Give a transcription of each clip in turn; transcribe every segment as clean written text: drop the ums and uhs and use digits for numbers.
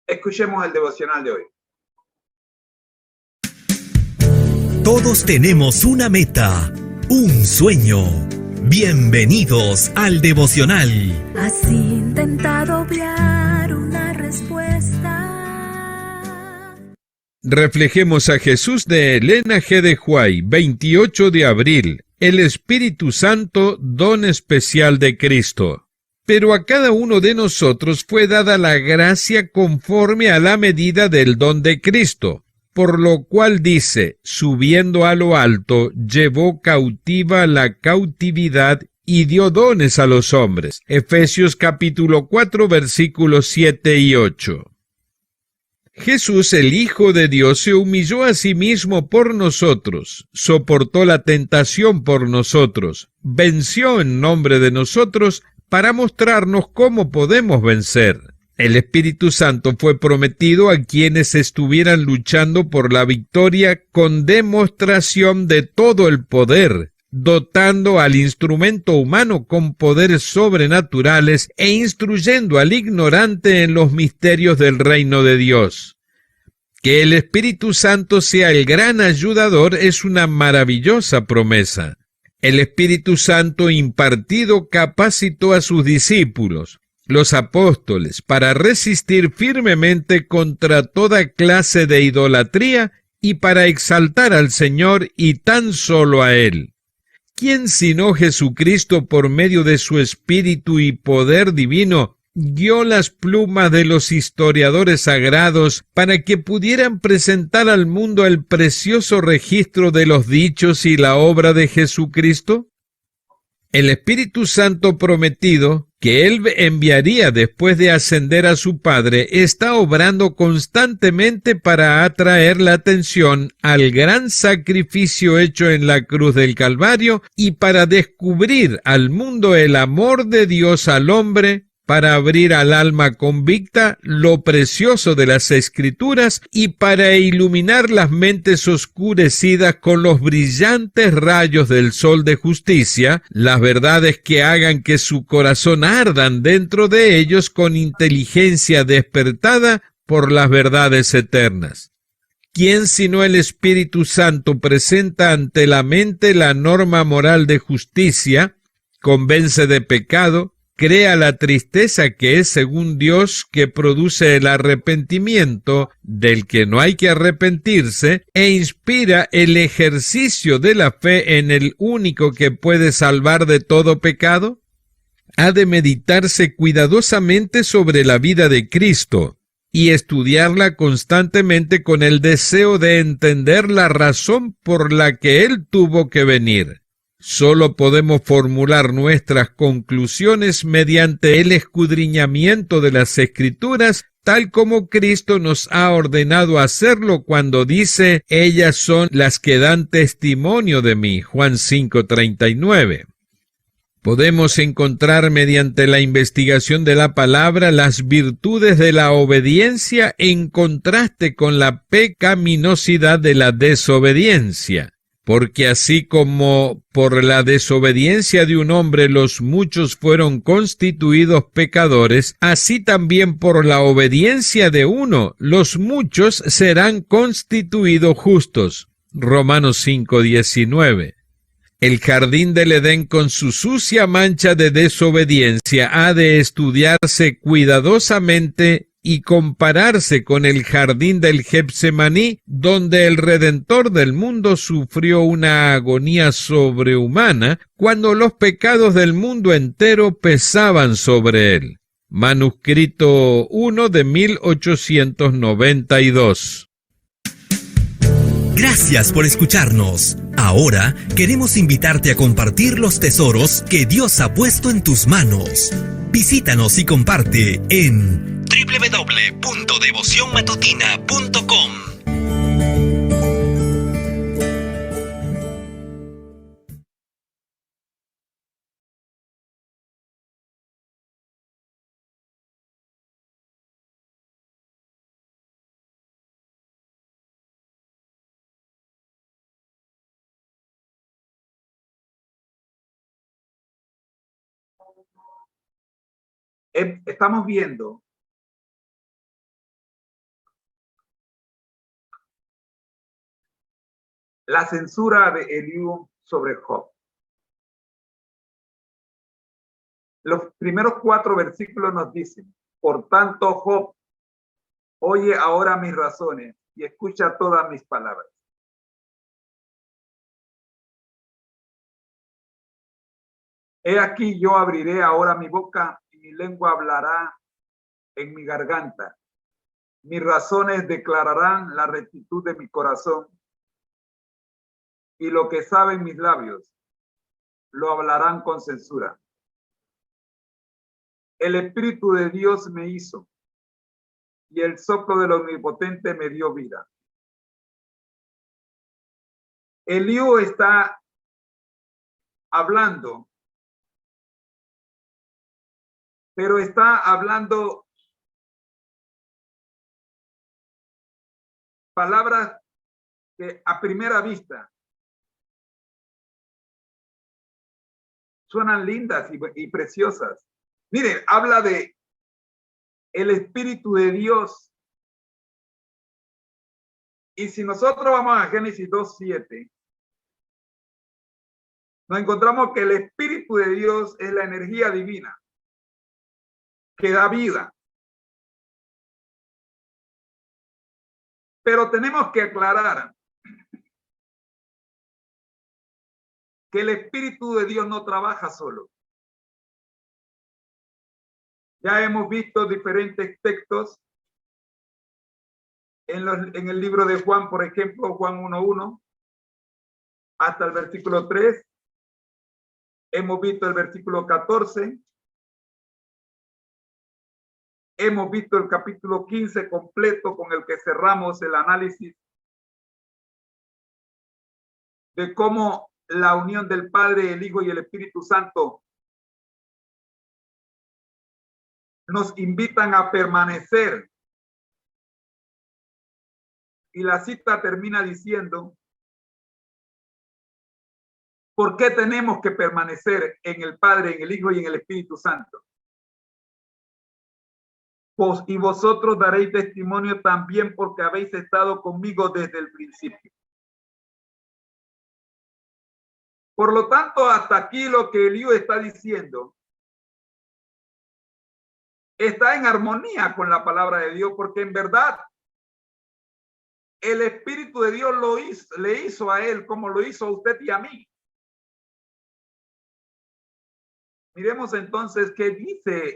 Escuchemos el devocional de hoy. Todos tenemos una meta, un sueño. Bienvenidos al devocional. ¿Has intentado obviar una respuesta? Reflejemos a Jesús de Elena G. de Huay, 28 de abril. El Espíritu Santo, don especial de Cristo. Pero a cada uno de nosotros fue dada la gracia conforme a la medida del don de Cristo. Por lo cual dice, subiendo a lo alto, llevó cautiva la cautividad y dio dones a los hombres. Efesios capítulo 4, versículos 7 y 8. Jesús, el Hijo de Dios, se humilló a sí mismo por nosotros, soportó la tentación por nosotros, venció en nombre de nosotros para mostrarnos cómo podemos vencer. El Espíritu Santo fue prometido a quienes estuvieran luchando por la victoria con demostración de todo el poder, dotando al instrumento humano con poderes sobrenaturales e instruyendo al ignorante en los misterios del reino de Dios. Que el Espíritu Santo sea el gran ayudador es una maravillosa promesa. El Espíritu Santo impartido capacitó a sus discípulos, los apóstoles, para resistir firmemente contra toda clase de idolatría y para exaltar al Señor y tan solo a Él. ¿Quién sino Jesucristo, por medio de su Espíritu y poder divino, guió las plumas de los historiadores sagrados para que pudieran presentar al mundo el precioso registro de los dichos y la obra de Jesucristo? El Espíritu Santo prometido, que Él enviaría después de ascender a su Padre, está obrando constantemente para atraer la atención al gran sacrificio hecho en la cruz del Calvario y para descubrir al mundo el amor de Dios al hombre, para abrir al alma convicta lo precioso de las Escrituras y para iluminar las mentes oscurecidas con los brillantes rayos del sol de justicia, las verdades que hagan que su corazón ardan dentro de ellos con inteligencia despertada por las verdades eternas. ¿Quién sino el Espíritu Santo presenta ante la mente la norma moral de justicia, convence de pecado, crea la tristeza que es según Dios, que produce el arrepentimiento del que no hay que arrepentirse, e inspira el ejercicio de la fe en el único que puede salvar de todo pecado? Ha de meditarse cuidadosamente sobre la vida de Cristo y estudiarla constantemente con el deseo de entender la razón por la que Él tuvo que venir. Solo podemos formular nuestras conclusiones mediante el escudriñamiento de las Escrituras, tal como Cristo nos ha ordenado hacerlo cuando dice, ellas son las que dan testimonio de mí, Juan 5:39. Podemos encontrar mediante la investigación de la palabra las virtudes de la obediencia en contraste con la pecaminosidad de la desobediencia. Porque así como por la desobediencia de un hombre los muchos fueron constituidos pecadores, así también por la obediencia de uno los muchos serán constituidos justos. Romanos 5:19. El jardín del Edén con su sucia mancha de desobediencia ha de estudiarse cuidadosamente y compararse con el jardín del Getsemaní, donde el Redentor del mundo sufrió una agonía sobrehumana cuando los pecados del mundo entero pesaban sobre él. Manuscrito 1 de 1892. Gracias por escucharnos. Ahora queremos invitarte a compartir los tesoros que Dios ha puesto en tus manos. Visítanos y comparte en www.devocionmatutina.com. Estamos viendo la censura de Eliú sobre Job. Los primeros 4 versículos nos dicen: por tanto, Job, oye ahora mis razones y escucha todas mis palabras. He aquí, yo abriré ahora mi boca y mi lengua hablará en mi garganta. Mis razones declararán la rectitud de mi corazón, y lo que saben mis labios lo hablarán con censura. El Espíritu de Dios me hizo, y el soplo del Omnipotente me dio vida. Eliú está hablando, pero está hablando palabras que a primera vista suenan lindas y preciosas. Miren, habla de el Espíritu de Dios. Y si nosotros vamos a Génesis 2:7, nos encontramos que el Espíritu de Dios es la energía divina que da vida. Pero tenemos que aclarar que el Espíritu de Dios no trabaja solo. Ya hemos visto diferentes textos en el libro de Juan, por ejemplo, Juan 1:1 hasta el versículo 3. Hemos visto el versículo 14. Hemos visto el capítulo 15 completo, con el que cerramos el análisis de cómo la unión del Padre, el Hijo y el Espíritu Santo nos invitan a permanecer. Y la cita termina diciendo: ¿por qué tenemos que permanecer en el Padre, en el Hijo y en el Espíritu Santo? Pues, y vosotros daréis testimonio también, porque habéis estado conmigo desde el principio. Por lo tanto, hasta aquí lo que Eliú está diciendo está en armonía con la palabra de Dios, porque en verdad el Espíritu de Dios le hizo a él como lo hizo a usted y a mí. Miremos entonces qué dice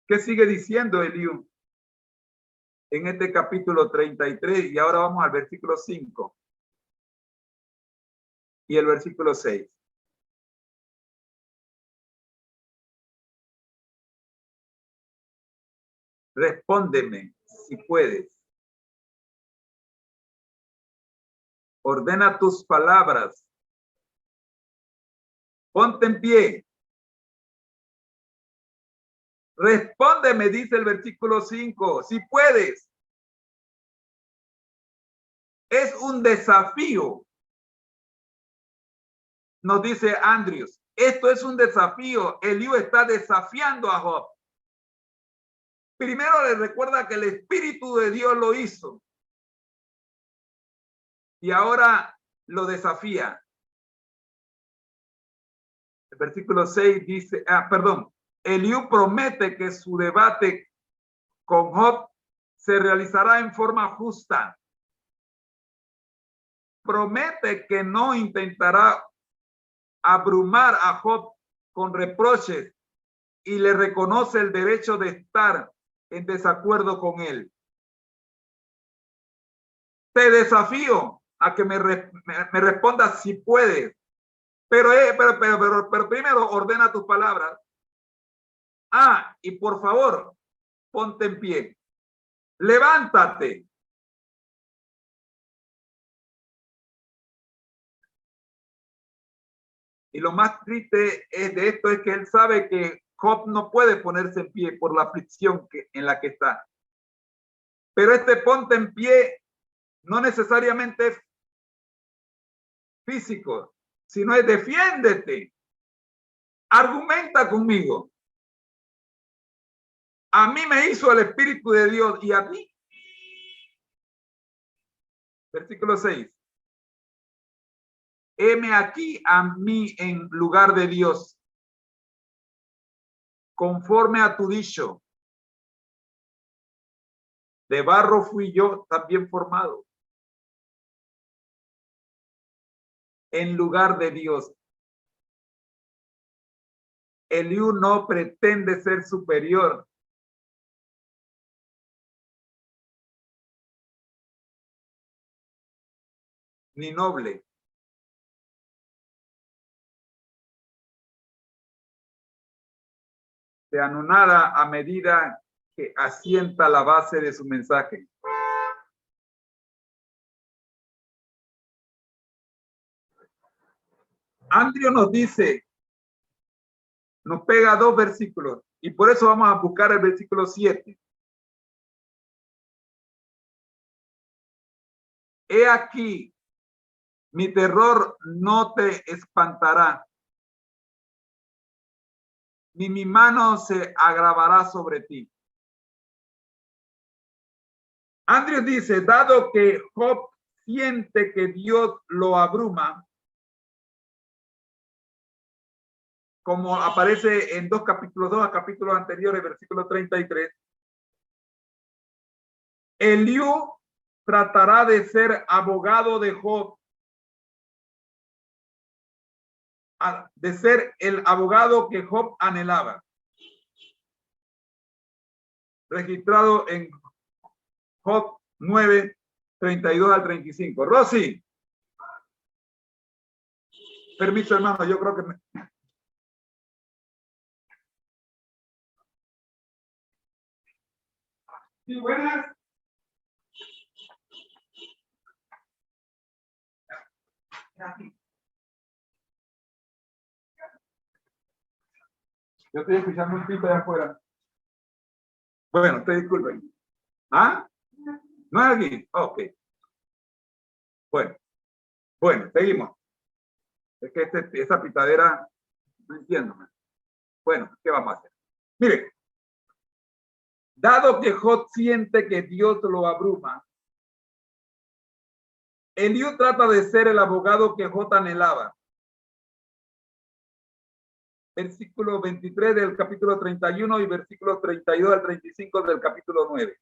qué sigue diciendo Eliú en este capítulo 33, y ahora vamos al versículo 5 y el versículo 6. Respóndeme si puedes. Ordena tus palabras. Ponte en pie. Respóndeme, dice el versículo 5, si puedes. Es un desafío. Nos dice Andrews, esto es un desafío. Eliú está desafiando a Job. Primero le recuerda que el Espíritu de Dios lo hizo. Y ahora lo desafía. El versículo 6 dice, Eliú promete que su debate con Job se realizará en forma justa. Promete que no intentará abrumar a Job con reproches y le reconoce el derecho de estar en desacuerdo con él. Te desafío a que me respondas si puedes, pero primero ordena tus palabras. Y por favor, ponte en pie. Levántate. Y lo más triste de esto es que él sabe que Job no puede ponerse en pie por la aflicción en la que está. Pero este ponte en pie no necesariamente es físico, sino es defiéndete. Argumenta conmigo. A mí me hizo el Espíritu de Dios, y a ti. Versículo 6. heme aquí a mí en lugar de Dios, conforme a tu dicho. De barro fui yo también formado, en lugar de Dios. Eliú no pretende ser superior. Ni noble. Se anonada a medida que asienta la base de su mensaje. Andrew nos dice, nos pega 2 versículos y por eso vamos a buscar el versículo 7. He aquí, mi terror no te espantará, ni mi mano se agravará sobre ti. Andrew dice, dado que Job siente que Dios lo abruma, como aparece en 2 capítulos anteriores, versículo 33, Eliú tratará de ser abogado de Job, de ser el abogado que Job anhelaba. Registrado en Job 9, 32 al 35. Rosy. Permiso, hermano, yo creo que Sí, buenas. Yo estoy escuchando un tipo de afuera. Bueno, te disculpen. ¿Ah? ¿No es aquí? Ok. Bueno, seguimos. Es que esa pitadera, no entiendo. Bueno, ¿qué vamos a hacer? Mire, dado que Job siente que Dios lo abruma, Eliú trata de ser el abogado que Job anhelaba. Versículo 23 del capítulo 31 y versículo 32 al 35 del capítulo 9.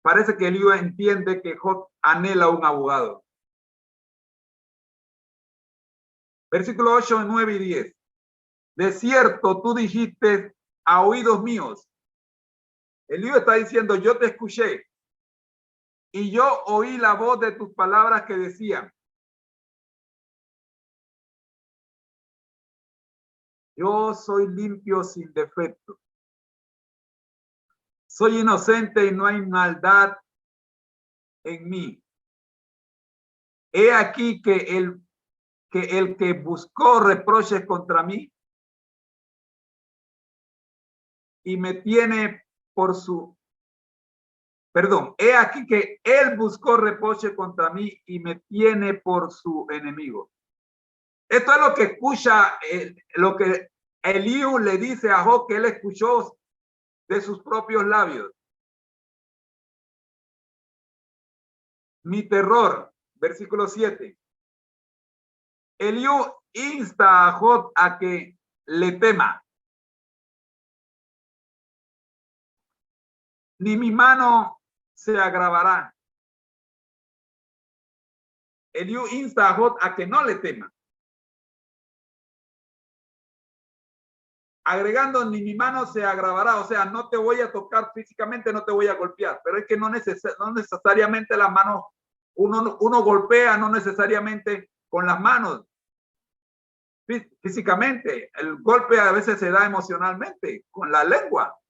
Parece que Eliú entiende que Job anhela un abogado. Versículo 8, 9 y 10. De cierto, tú dijiste a oídos míos. Eliú está diciendo, yo te escuché y yo oí la voz de tus palabras que decían, yo soy limpio sin defecto. Soy inocente y no hay maldad en mí. He aquí que el que buscó reproches contra mí y me tiene por su... Perdón, he aquí que él buscó reproche contra mí y me tiene por su enemigo. Esto es lo que escucha, lo que Eliú le dice a Job que él escuchó de sus propios labios. Mi terror, versículo 7. Eliú insta a Job a que le tema. Ni mi mano se agravará. Eliú insta a Job a que no le tema. Agregando, ni mi mano se agravará, o sea, no te voy a tocar físicamente, no te voy a golpear, pero es que no necesariamente las manos, uno golpea, no necesariamente con las manos, físicamente, el golpe a veces se da emocionalmente, con la lengua.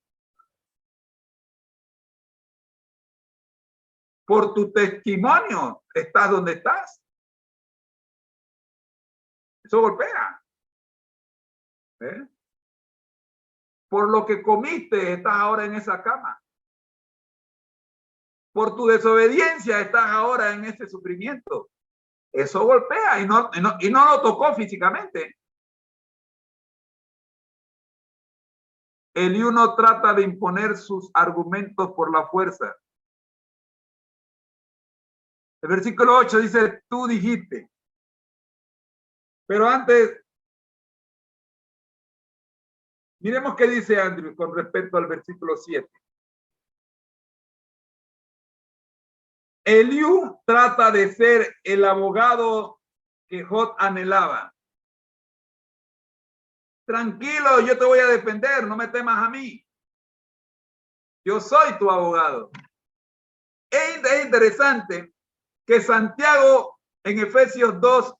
Por tu testimonio, estás donde estás. Eso golpea. ¿Eh? Por lo que comiste, estás ahora en esa cama. Por tu desobediencia, estás ahora en ese sufrimiento. Eso golpea y no lo tocó físicamente. Eliú no trata de imponer sus argumentos por la fuerza. El versículo 8 dice, tú dijiste. Pero antes, miremos qué dice Andrew con respecto al versículo 7. Eliú trata de ser el abogado que Job anhelaba. Tranquilo, yo te voy a defender, no me temas a mí. Yo soy tu abogado. Es interesante que Santiago en Efesios 2,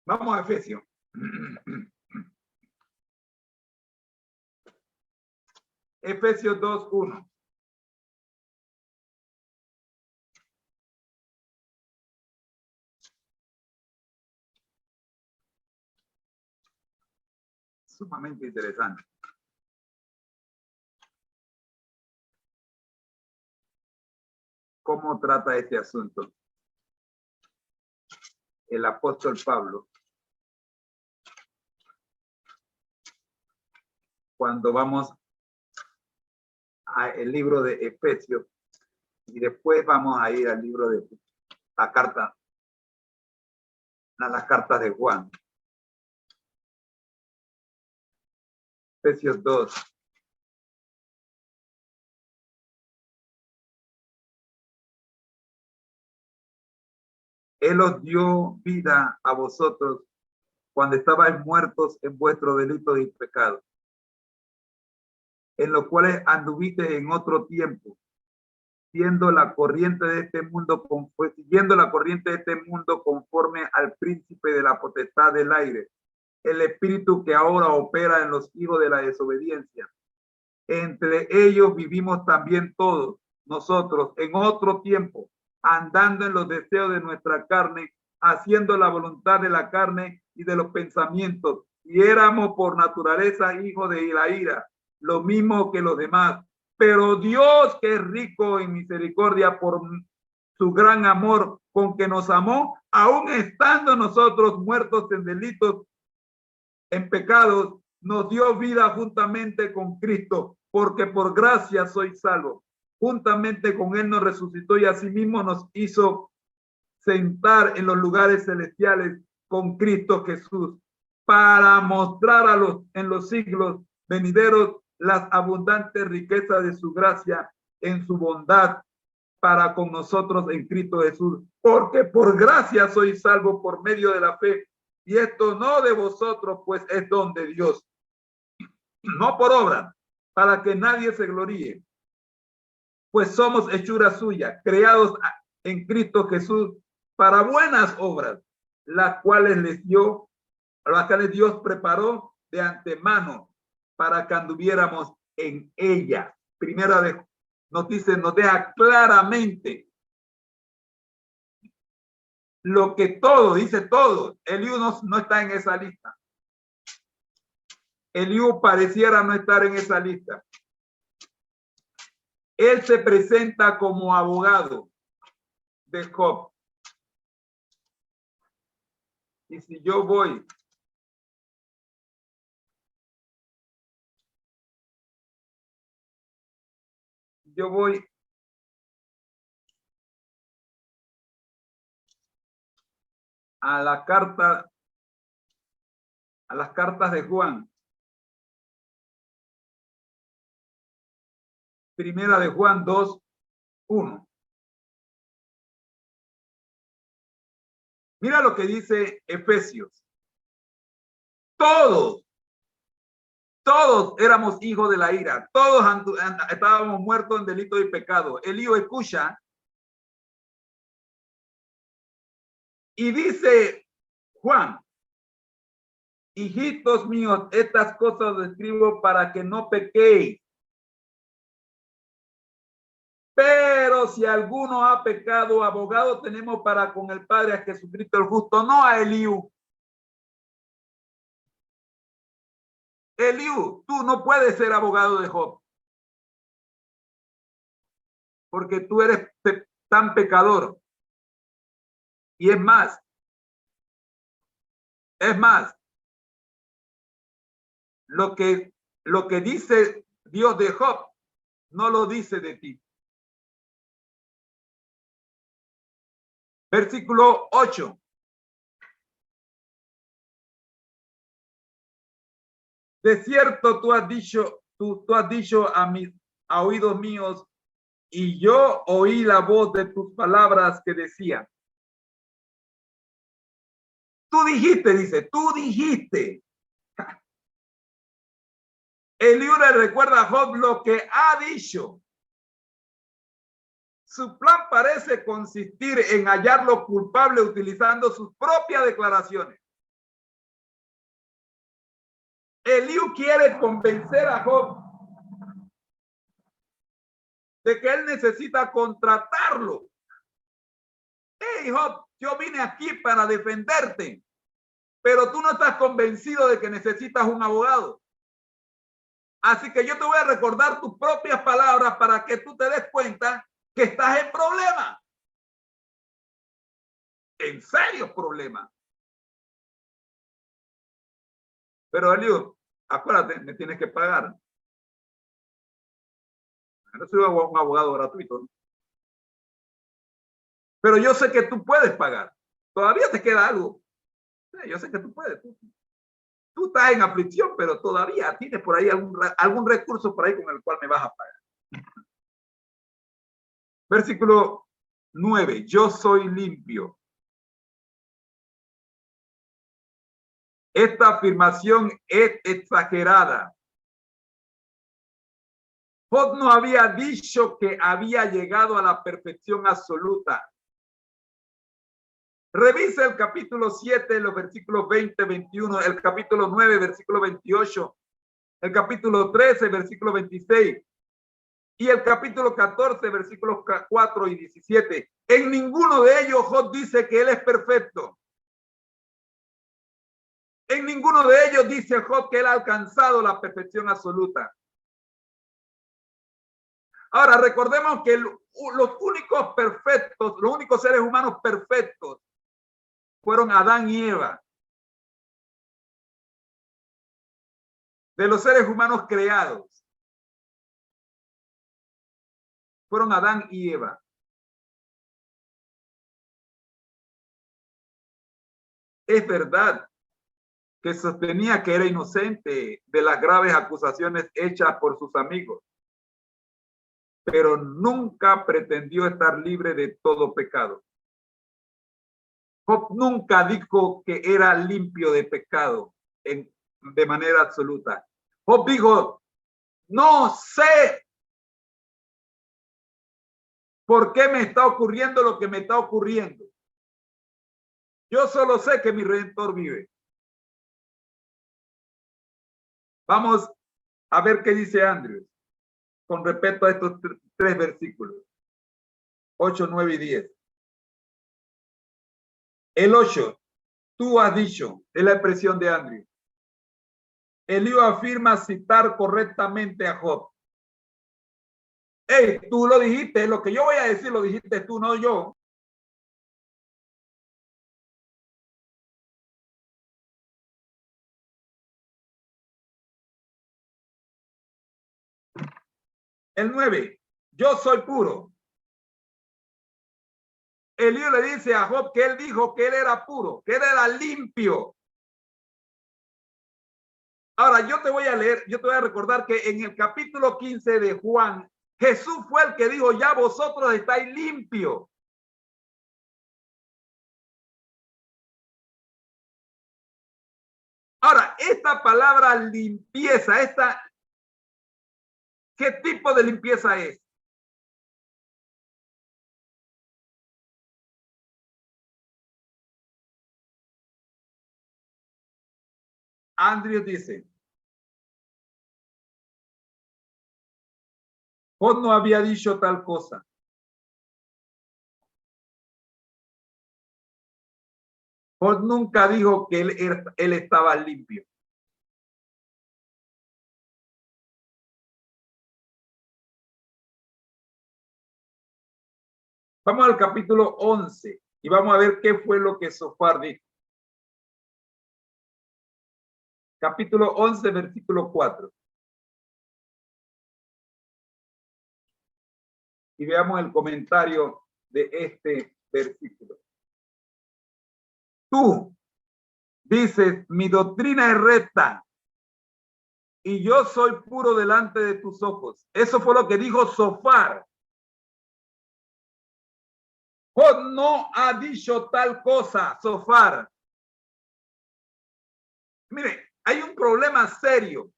vamos a Efesios. Efesios 2:1. Sumamente interesante. ¿Cómo trata este asunto el apóstol Pablo cuando vamos al libro de Efesios y después vamos a ir al libro de la carta, a las cartas de Juan? Efesios 2. Él os dio vida a vosotros cuando estabais muertos en vuestros delitos y pecados, en los cuales anduviste en otro tiempo, siguiendo la corriente de este mundo conforme al príncipe de la potestad del aire, el espíritu que ahora opera en los hijos de la desobediencia. Entre ellos vivimos también todos nosotros en otro tiempo, andando en los deseos de nuestra carne, haciendo la voluntad de la carne y de los pensamientos, y éramos por naturaleza hijos de la ira, lo mismo que los demás. Pero Dios, que es rico en misericordia por su gran amor con que nos amó, aun estando nosotros muertos en delitos, en pecados, nos dio vida juntamente con Cristo, porque por gracia sois salvos. Juntamente con él nos resucitó y asimismo nos hizo sentar en los lugares celestiales con Cristo Jesús, para mostrar en los siglos venideros las abundantes riquezas de su gracia en su bondad para con nosotros en Cristo Jesús. Porque por gracia sois salvos por medio de la fe, y esto no de vosotros, pues es don de Dios, no por obra, para que nadie se gloríe. Pues somos hechura suya, creados en Cristo Jesús para buenas obras, las cuales Dios preparó de antemano para que anduviéramos en ella. Primera vez nos deja claramente lo que todo, dice todo. Eliú no está en esa lista. Eliú pareciera no estar en esa lista. Él se presenta como abogado de Job. Y si yo voy a las cartas de Juan. Primera de Juan 2:1. Mira lo que dice Efesios. Todos éramos hijos de la ira. Todos estábamos muertos en delito y pecado. Eliú escucha y dice Juan: hijitos míos, estas cosas os escribo para que no pequéis. Pero si alguno ha pecado, abogado tenemos para con el Padre, a Jesucristo el justo, no a Eliú. Eliú, tú no puedes ser abogado de Job, porque tú eres tan pecador. Y es más, lo que dice Dios de Job, no lo dice de ti. Versículo 8. De cierto, tú has dicho a oídos míos, y yo oí la voz de tus palabras que decían. Tú dijiste, dice, tú dijiste. Eliú le recuerda a Job lo que ha dicho. Su plan parece consistir en hallarlo culpable utilizando sus propias declaraciones. Eliú quiere convencer a Job de que él necesita contratarlo. Hey, Job, yo vine aquí para defenderte, pero tú no estás convencido de que necesitas un abogado. Así que yo te voy a recordar tus propias palabras para que tú te des cuenta que estás en problema. En serio problema. Pero Eliú, acuérdate, me tienes que pagar. No soy un abogado gratuito. Pero yo sé que tú puedes pagar. Todavía te queda algo. Yo sé que tú puedes. Tú estás en aflicción, pero todavía tienes por ahí algún recurso por ahí con el cual me vas a pagar. Versículo 9. Yo soy limpio. Esta afirmación es exagerada. Job no había dicho que había llegado a la perfección absoluta. Revisa el capítulo 7, los versículos 20, 21, el capítulo 9, versículo 28, el capítulo 13, versículo 26 y el capítulo 14, versículos 4 y 17. En ninguno de ellos Job dice que él es perfecto. En ninguno de ellos dice Job que él ha alcanzado la perfección absoluta. Ahora, recordemos que los únicos perfectos, los únicos seres humanos perfectos fueron Adán y Eva. De los seres humanos creados, fueron Adán y Eva. Es verdad que sostenía que era inocente de las graves acusaciones hechas por sus amigos, pero nunca pretendió estar libre de todo pecado. Job nunca dijo que era limpio de pecado de manera absoluta. Job dijo, no sé por qué me está ocurriendo lo que me está ocurriendo. Yo solo sé que mi Redentor vive. Vamos a ver qué dice Andrews con respecto a estos tres versículos, 8, 9 y 10. El 8, tú has dicho, es la expresión de Andrews. Eliú afirma citar correctamente a Job. Hey, tú lo dijiste, lo que yo voy a decir lo dijiste tú, no yo. El 9, yo soy puro. Eliú le dice a Job que él dijo que él era puro, que él era limpio. Ahora, yo te voy a leer, yo te voy a recordar que en el capítulo 15 de Juan, Jesús fue el que dijo, ya vosotros estáis limpios. Ahora, esta palabra limpieza, ¿qué tipo de limpieza es? Andrew dice, Job no había dicho tal cosa. Job nunca dijo que él estaba limpio. Vamos al capítulo 11 y vamos a ver qué fue lo que Sofar dijo. Capítulo 11, versículo 4. Y veamos el comentario de este versículo. Tú dices, mi doctrina es recta y yo soy puro delante de tus ojos. Eso fue lo que dijo Sofar. Job no ha dicho tal cosa, Sofar. Mire, hay un problema serio.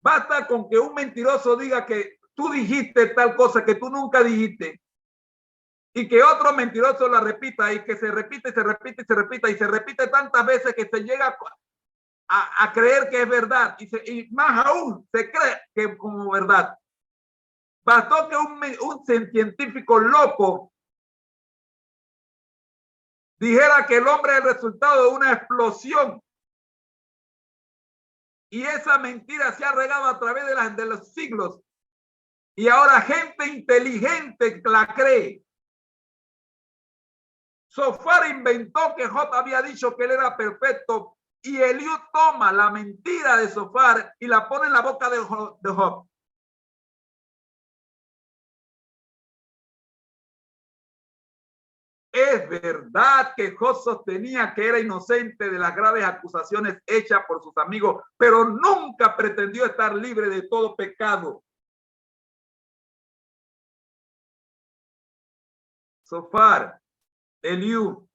Basta con que un mentiroso diga que tú dijiste tal cosa que tú nunca dijiste y que otro mentiroso la repita y que se repite, se repite, se repita y se repite tantas veces que se llega a creer que es verdad y más aún se cree que como verdad. Bastó que un científico loco dijera que el hombre es el resultado de una explosión y esa mentira se ha regado a través de los siglos y ahora gente inteligente la cree. Sofar inventó que Job había dicho que él era perfecto y Eliú toma la mentira de Sofar y la pone en la boca de Job. Es verdad que Job sostenía que era inocente de las graves acusaciones hechas por sus amigos, pero nunca pretendió estar libre de todo pecado. Sofar, Eliú,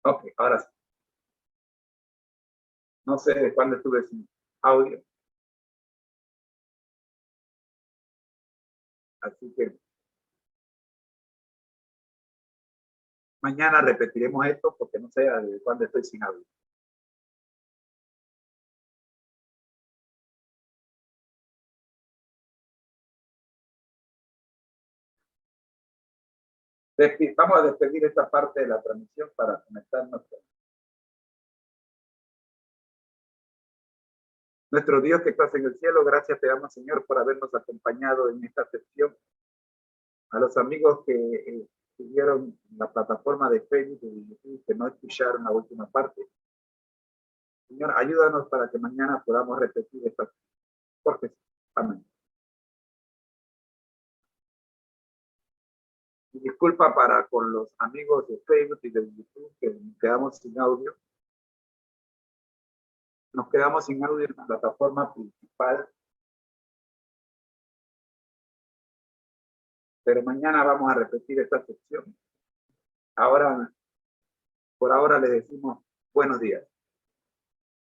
Ok, ahora sí. No sé de cuándo estuve sin audio. Así que mañana repetiremos esto porque no sé de cuándo estoy sin audio. Vamos a despedir esta parte de la transmisión para conectarnos con nuestro Dios que estás en el cielo. Gracias te damos, Señor, por habernos acompañado en esta sesión. A los amigos que siguieron la plataforma de Facebook y YouTube, que no escucharon la última parte. Señor, ayúdanos para que mañana podamos repetir esta porque amén. Y disculpa con los amigos de Facebook y de YouTube que nos quedamos sin audio. Nos quedamos sin audio en la plataforma principal. Pero mañana vamos a repetir esta sección. Ahora, por ahora les decimos buenos días.